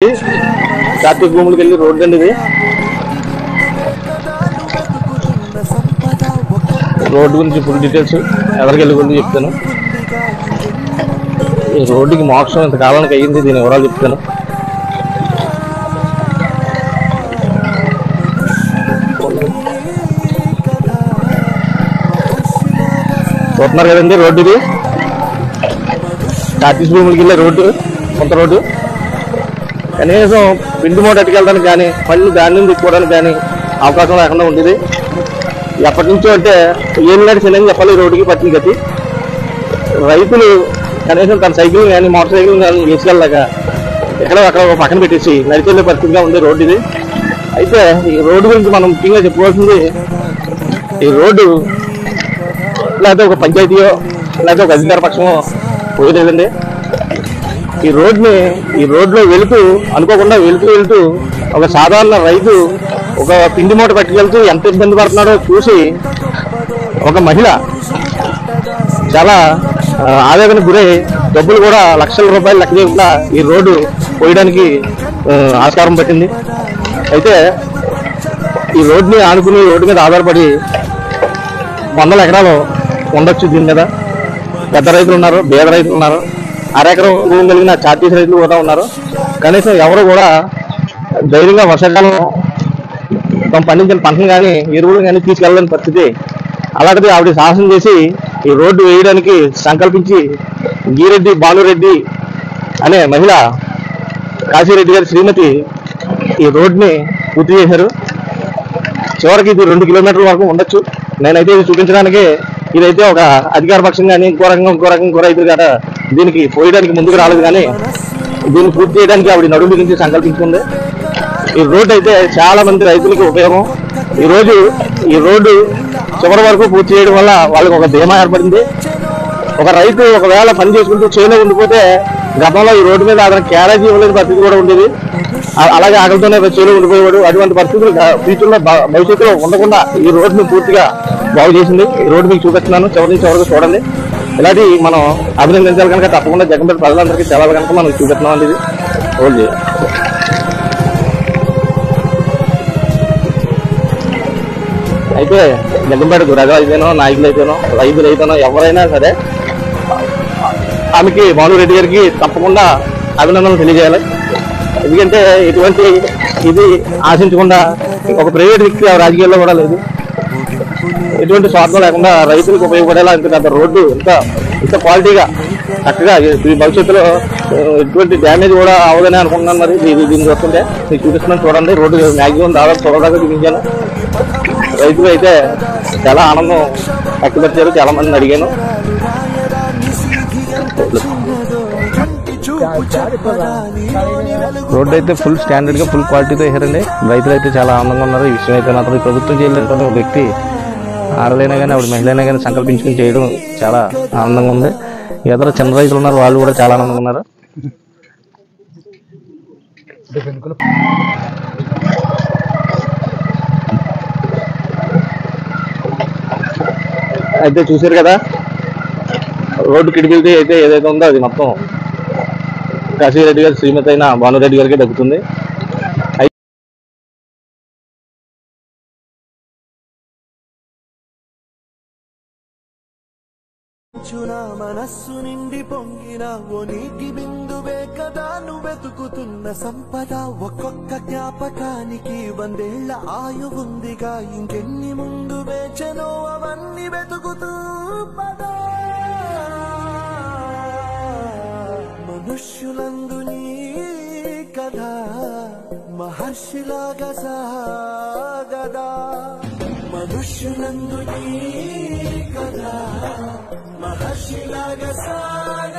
కార్తీక భూములకి వెళ్ళి రోడ్డు అండి ఇది. రోడ్డు గురించి ఫుల్ డీటెయిల్స్ ఎవరికి వెళ్ళి చెప్తాను. ఈ రోడ్డుకి మోక్షం ఇంత కాలానికి అయ్యింది, దీని వివరాలు చెప్తాను. చూస్తున్నారు కదండి రోడ్డు ఇది. కార్తీక భూములకి వెళ్ళే రోడ్డు, కొంత రోడ్డు. కనీసం పిండి మూట అట్టుకెళ్ళడానికి కానీ పళ్ళు ధాన్యం తిప్పుకోవడానికి కానీ అవకాశం లేకుండా ఉండేది. ఎప్పటి నుంచో అంటే ఏం నడిచిందని చెప్పాలి ఈ రోడ్డుకి పట్టిన గతి. రైతులు కనీసం తన సైకిల్ కానీ మోటార్ సైకిల్ కానీ వేసుకెళ్ళలేక ఎక్కడో అక్కడ పక్కన పెట్టేసి నడిచెళ్ళే పరిస్థితిగా ఉంది రోడ్డు ఇది. అయితే ఈ రోడ్డు గురించి మనం ముఖ్యంగా చెప్పుకోవాల్సింది, ఈ రోడ్డు లేకపోతే ఒక పంచాయతీయో లేకపోతే ఒక అధికార పక్షమో పోయలేదండి. ఈ రోడ్లో వెళుతూ అనుకోకుండా వెళుతూ ఒక సాధారణ రైతు ఒక పిండి మూట పట్టుకెళ్తూ ఎంత ఇబ్బంది పడుతున్నాడో చూసి ఒక మహిళ చాలా ఆవేదనకు గురై డబ్బులు కూడా లక్షల రూపాయలు లెక్క చేయకుండా ఈ రోడ్డు పోయడానికి ఆస్కారం పట్టింది. అయితే ఈ రోడ్డుని ఆనుకుని రోడ్డు మీద ఆధారపడి 100 ఎకరాలు ఉండొచ్చు. దీని మీద పెద్ద రైతులు ఉన్నారు, పేద రైతులు ఉన్నారు, అరెకరం భూమి కలిగిన చార్టీస్ రైతులు కూడా ఉన్నారు. కనీసం ఎవరు కూడా ధైర్యంగా వర్షాకాలం పండించిన పంటను కానీ ఎరువులు కానీ తీసుకెళ్ళలేని పరిస్థితి. అలాంటిది ఆవిడ సాహసం చేసి ఈ రోడ్డు వేయడానికి సంకల్పించి గీరెడ్డి భానురెడ్డి అనే మహిళ, కాశీరెడ్డి గారి శ్రీమతి, ఈ రోడ్ని పూర్తి చేశారు. చివరికి ఇది 2 కిలోమీటర్ల వరకు ఉండొచ్చు. నేనైతే ఇది చూపించడానికి, ఇదైతే ఒక అధికార పక్షం కానీ ఇంకో రైతులు కదా దీనికి పోయడానికి ముందుకు రాలేదు, కానీ దీన్ని పూర్తి చేయడానికి ఆవిడ నడుము గురించి సంకల్పించుకుంది. ఈ రోడ్డు అయితే చాలా మంది రైతులకి ఉపయోగం. ఈ రోడ్డు చివరి వరకు పూర్తి చేయడం వల్ల వాళ్ళకి ఒక ధీమా ఏర్పడింది. ఒక రైతు ఒకవేళ పని చేసుకుంటూ చేలో ఉండిపోతే గతంలో ఈ రోడ్డు మీద అతను క్యారేజీ ఇవ్వలేని పరిస్థితి కూడా ఉండేది. అలాగే ఆకలితోనే చేలో ఉండిపోయేవాడు. అటువంటి పరిస్థితులు ఫ్యూచర్లో భవిష్యత్తులో ఉండకుండా ఈ రోడ్డుని పూర్తిగా బాగు చేసింది. ఈ రోడ్డు మీకు చూపిస్తున్నాను, చివరి నుంచి వరకు చూడండి. ఇలాంటి మనం అభినందించాలి కనుక తప్పకుండా జగన్పేట ప్రజలందరికీ తెలాలి కనుక మనం చూపిస్తున్నాం అండి. ఇది రోడ్డు అయితే జగన్పేటకు రజ అయితేనో, నాయకులు అయితేనో, రైతులు ఎవరైనా సరే ఆమెకి భానురెడ్డి గారికి తప్పకుండా అభినందనలు తెలియజేయాలి. ఎందుకంటే ఇది ఆశించకుండా ఒక ప్రైవేట్ వ్యక్తి రాజకీయాల్లో కూడా లేదు. ఎటువంటి స్వార్థం లేకుండా రైతులకు ఉపయోగపడేలా ఇంత పెద్ద రోడ్డు ఇంత క్వాలిటీగా చక్కగా ఈ భవిష్యత్తులో ఎటువంటి డ్యామేజ్ కూడా అవ్వదని అనుకుంటున్నాను. మరి దీన్ని చూస్తుంటే మీకు చూపిస్తున్నాను, చూడండి. రోడ్డు మ్యాక్సిమం దాదాపు చూడదాకా చూపించాను. రైతులు అయితే చాలా ఆనందం వ్యక్తపరిచారు. చాలా మందిని అడిగాను. రోడ్డు అయితే ఫుల్ స్టాండర్డ్ గా ఫుల్ క్వాలిటీతో వేసారండి. రైతులు అయితే చాలా ఆనందంగా ఉన్నారు. ఈ విషయం అయితే మాత్రం ప్రభుత్వం చేయలేదు. ఒక వ్యక్తి ఆడలైనా కానీ ఆవిడ మహిళైనా కానీ సంకల్పించుకుని చేయడం చాలా ఆనందంగా ఉంది. ఇతర చిన్న రైతులు ఉన్నారు, వాళ్ళు కూడా చాలా ఆనందంగా ఉన్నారు. అయితే చూసారు కదా, రోడ్డు కిడిపిల్ది అయితే ఏదైతే ఉందో అది మొత్తం కాశీరెడ్డి గారి శ్రీమతి అయిన భానురెడ్డి గారికి దక్కుతుంది. మనస్సు నిండి పొంగిన ఓ నీటి బిందువే కదా నువ్వు వెతుకుతున్న సంపద. ఒక్కొక్క జ్ఞాపకానికి 100 ఏళ్ల ఆయువుందిగా, ఇంకెన్ని ముందు వేచనో అవన్నీ వెతుకుతూ పదా. మనుష్యులందు నీ కథ మహర్షిలాగా సాగదా. మనుష్యులందు నీ కథ మహర్షిలాగా సాగ